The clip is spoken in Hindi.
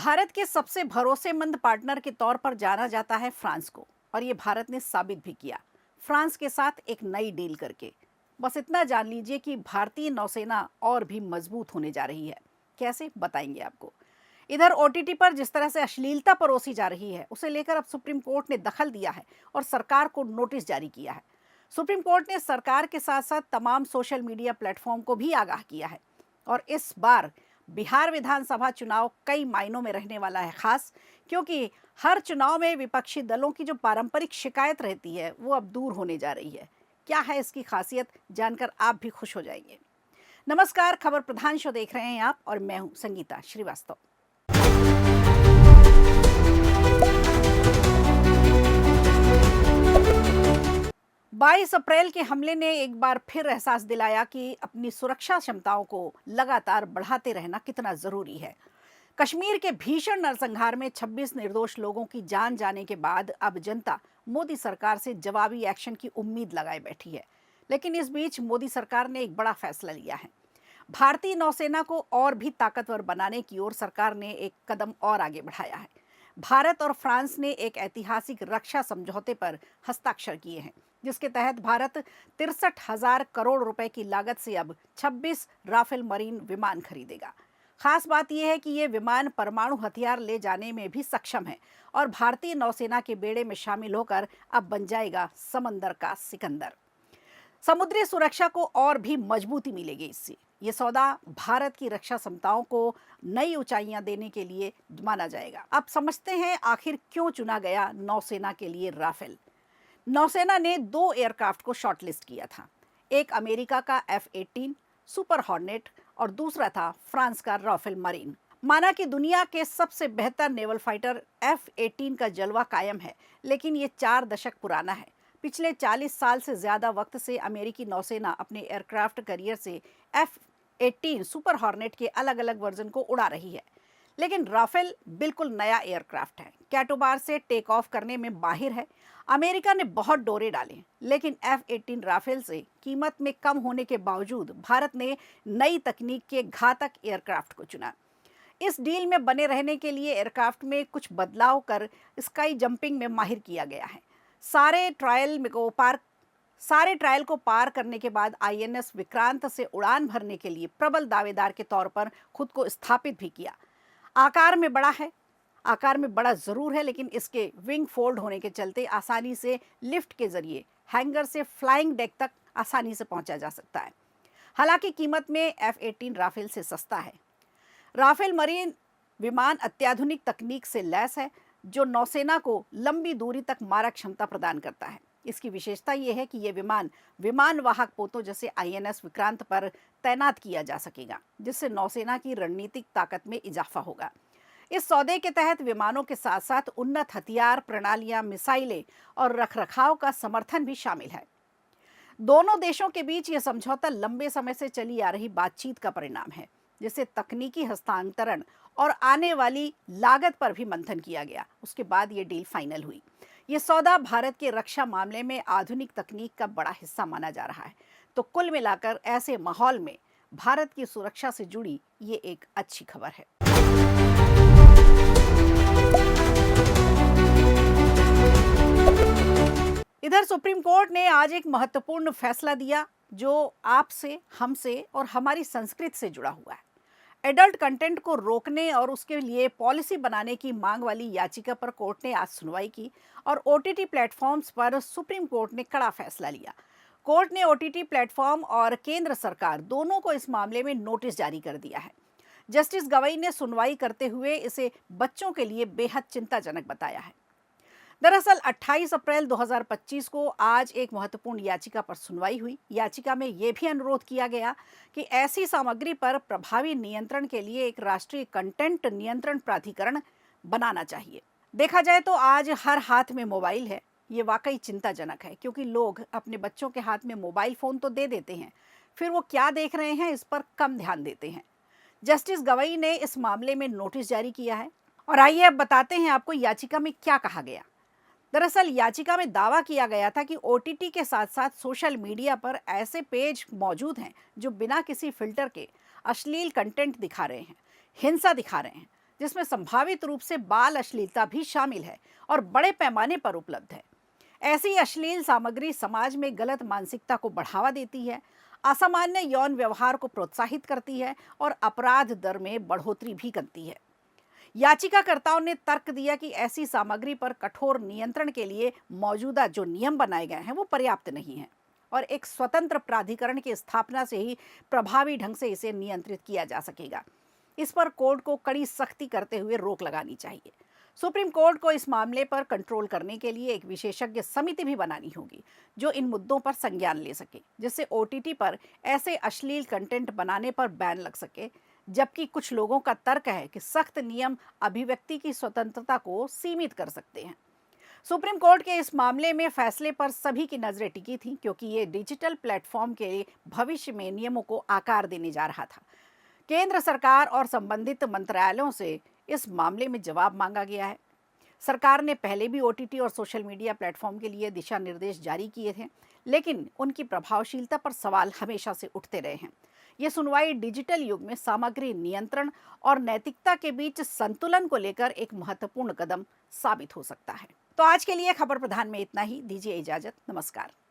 भारत के सबसे भरोसेमंद पार्टनर के तौर पर जाना जाता है फ्रांस को, और ये भारत ने साबित भी किया फ्रांस के साथ एक नई डील करके। बस इतना जान लीजिए कि भारतीय नौसेना और भी मजबूत होने जा रही है। कैसे, बताएंगे आपको। इधर ओटीटी पर जिस तरह से अश्लीलता परोसी जा रही है, उसे लेकर अब सुप्रीम कोर्ट ने दखल दिया है और सरकार को नोटिस जारी किया है। सुप्रीम कोर्ट ने सरकार के साथ साथ तमाम सोशल मीडिया प्लेटफॉर्म को भी आगाह किया है। और इस बार बिहार विधानसभा चुनाव कई मायनों में रहने वाला है खास, क्योंकि हर चुनाव में विपक्षी दलों की जो पारंपरिक शिकायत रहती है वो अब दूर होने जा रही है। क्या है इसकी खासियत, जानकर आप भी खुश हो जाएंगे। नमस्कार, खबर प्रधान शो देख रहे हैं आप और मैं हूं संगीता श्रीवास्तव। 22 अप्रैल के हमले ने एक बार फिर एहसास दिलाया कि अपनी सुरक्षा क्षमताओं को लगातार बढ़ाते रहना कितना जरूरी है। कश्मीर के भीषण नरसंहार में 26 निर्दोष लोगों की जान जाने के बाद अब जनता मोदी सरकार से जवाबी एक्शन की उम्मीद लगाए बैठी है। लेकिन इस बीच मोदी सरकार ने एक बड़ा फैसला लिया है। भारतीय नौसेना को और भी ताकतवर बनाने की ओर सरकार ने एक कदम और आगे बढ़ाया है। भारत और फ्रांस ने एक ऐतिहासिक रक्षा समझौते पर हस्ताक्षर किए हैं, जिसके तहत भारत 63,000 करोड़ रुपए की लागत से अब 26 राफेल मरीन विमान खरीदेगा। खास बात यह है कि ये विमान परमाणु हथियार ले जाने में भी सक्षम है और भारतीय नौसेना के बेड़े में शामिल होकर अब बन जाएगा समंदर का सिकंदर। समुद्री सुरक्षा को और भी मजबूती मिलेगी इससे। ये सौदा भारत की रक्षा क्षमताओं को नई ऊंचाइयां देने के लिए माना जाएगा। अब समझते हैं आखिर क्यों चुना गया नौसेना के लिए राफेल। नौसेना ने 2 एयरक्राफ्ट को शॉर्टलिस्ट किया था। एक अमेरिका का F-18 सुपर हॉर्नेट और दूसरा था फ्रांस का राफेल मरीन। माना कि दुनिया के सबसे बेहतर नेवल फाइटर F-18 का जलवा कायम है, लेकिन ये 4 दशक पुराना है। पिछले 40 साल से ज्यादा वक्त से अमेरिकी नौसेना अपने एयरक्राफ्ट करियर से F-18 सुपर हॉर्नेट के अलग अलग वर्जन को उड़ा रही है। लेकिन राफेल बिल्कुल नया एयरक्राफ्ट है, कैटोबार से टेक ऑफ करने में माहिर है। अमेरिका ने बहुत डोरे डाले, लेकिन F-18 राफेल से कीमत में कम होने के बावजूद भारत ने नई तकनीक के घातक एयरक्राफ्ट को चुना। इस डील में बने रहने के लिए एयरक्राफ्ट में कुछ बदलाव कर स्काई जंपिंग में माहिर किया गया है। सारे ट्रायल को पार करने के बाद INS विक्रांत से उड़ान भरने के लिए प्रबल दावेदार के तौर पर खुद को स्थापित भी किया। आकार में बड़ा जरूर है, लेकिन इसके विंग फोल्ड होने के चलते आसानी से लिफ्ट के जरिए हैंगर से फ्लाइंग डेक तक आसानी से पहुंचा जा सकता है। हालांकि कीमत में F-18 राफेल से सस्ता है। राफेल मरीन विमान अत्याधुनिक तकनीक से लैस है, जो नौसेना को लंबी दूरी तक मारक क्षमता प्रदान करता है। इसकी विशेषता यह है कि यह विमान वाहक पोतों जैसे INS विक्रांत पर तैनात किया जा सकेगा, जिससे नौसेना की रणनीतिक ताकत में इजाफा होगा। इस सौदे के तहत विमानों के साथ साथ उन्नत हथियार प्रणालियां, मिसाइलें और रखरखाव का समर्थन भी शामिल है। दोनों देशों के बीच यह समझौता लंबे समय से चली आ रही बातचीत का परिणाम है, जिसे तकनीकी हस्तांतरण और आने वाली लागत पर भी मंथन किया गया। उसके बाद ये डील फाइनल हुई। ये सौदा भारत के रक्षा मामले में आधुनिक तकनीक का बड़ा हिस्सा माना जा रहा है। तो कुल मिलाकर ऐसे माहौल में भारत की सुरक्षा से जुड़ी ये एक अच्छी खबर है। इधर सुप्रीम कोर्ट ने आज एक महत्वपूर्ण फैसला दिया, जो आपसे, हमसे और हमारी संस्कृति से जुड़ा हुआ है। एडल्ट कंटेंट को रोकने और उसके लिए पॉलिसी बनाने की मांग वाली याचिका पर कोर्ट ने आज सुनवाई की और OTT प्लेटफॉर्म्स पर सुप्रीम कोर्ट ने कड़ा फैसला लिया। कोर्ट ने OTT प्लेटफॉर्म और केंद्र सरकार दोनों को इस मामले में नोटिस जारी कर दिया है। जस्टिस गवई ने सुनवाई करते हुए इसे बच्चों के लिए बेहद चिंताजनक बताया है। दरअसल 28 अप्रैल 2025 को आज एक महत्वपूर्ण याचिका पर सुनवाई हुई। याचिका में यह भी अनुरोध किया गया कि ऐसी सामग्री पर प्रभावी नियंत्रण के लिए एक राष्ट्रीय कंटेंट नियंत्रण प्राधिकरण बनाना चाहिए। देखा जाए तो आज हर हाथ में मोबाइल है। ये वाकई चिंताजनक है, क्योंकि लोग अपने बच्चों के हाथ में मोबाइल फ़ोन तो दे देते हैं, फिर वो क्या देख रहे हैं इस पर कम ध्यान देते हैं। जस्टिस गवई ने इस मामले में नोटिस जारी किया है और आइए अब बताते हैं आपको याचिका में क्या कहा गया। दरअसल याचिका में दावा किया गया था कि OTT के साथ साथ सोशल मीडिया पर ऐसे पेज मौजूद हैं जो बिना किसी फिल्टर के अश्लील कंटेंट दिखा रहे हैं, हिंसा दिखा रहे हैं, जिसमें संभावित रूप से बाल अश्लीलता भी शामिल है और बड़े पैमाने पर उपलब्ध है। ऐसी अश्लील सामग्री समाज में गलत मानसिकता को बढ़ावा देती है, असामान्य यौन व्यवहार को प्रोत्साहित करती है और अपराध दर में बढ़ोतरी भी करती है। याचिकाकर्ताओं ने तर्क दिया कि ऐसी सामग्री पर कठोर नियंत्रण के लिए मौजूदा जो नियम बनाए गए हैं वो पर्याप्त नहीं है और एक स्वतंत्र प्राधिकरण की स्थापना से ही प्रभावी ढंग से इसे नियंत्रित किया जा सकेगा। इस पर कोर्ट को कड़ी सख्ती करते हुए रोक लगानी चाहिए। सुप्रीम कोर्ट को इस मामले पर कंट्रोल करने के लिए एक विशेषज्ञ समिति भी बनानी होगी जो इन मुद्दों पर संज्ञान ले सके, जिससे ओटीटी पर ऐसे अश्लील कंटेंट बनाने पर बैन लग सके। जबकि कुछ लोगों का तर्क है कि सख्त नियम अभिव्यक्ति की स्वतंत्रता को सीमित कर सकते हैं। सुप्रीम कोर्ट के इस मामले में फैसले पर सभी की नजरें टिकी थी, क्योंकि ये डिजिटल प्लेटफॉर्म के भविष्य में नियमों को आकार देने जा रहा था। केंद्र सरकार और संबंधित मंत्रालयों से इस मामले में जवाब मांगा गया है। सरकार ने पहले भी ओटीटी और सोशल मीडिया प्लेटफॉर्म के लिए दिशा निर्देश जारी किए थे, लेकिन उनकी प्रभावशीलता पर सवाल हमेशा से उठते रहे हैं। ये सुनवाई डिजिटल युग में सामग्री नियंत्रण और नैतिकता के बीच संतुलन को लेकर एक महत्वपूर्ण कदम साबित हो सकता है। तो आज के लिए खबर प्रधान में इतना ही। दीजिए इजाजत। नमस्कार।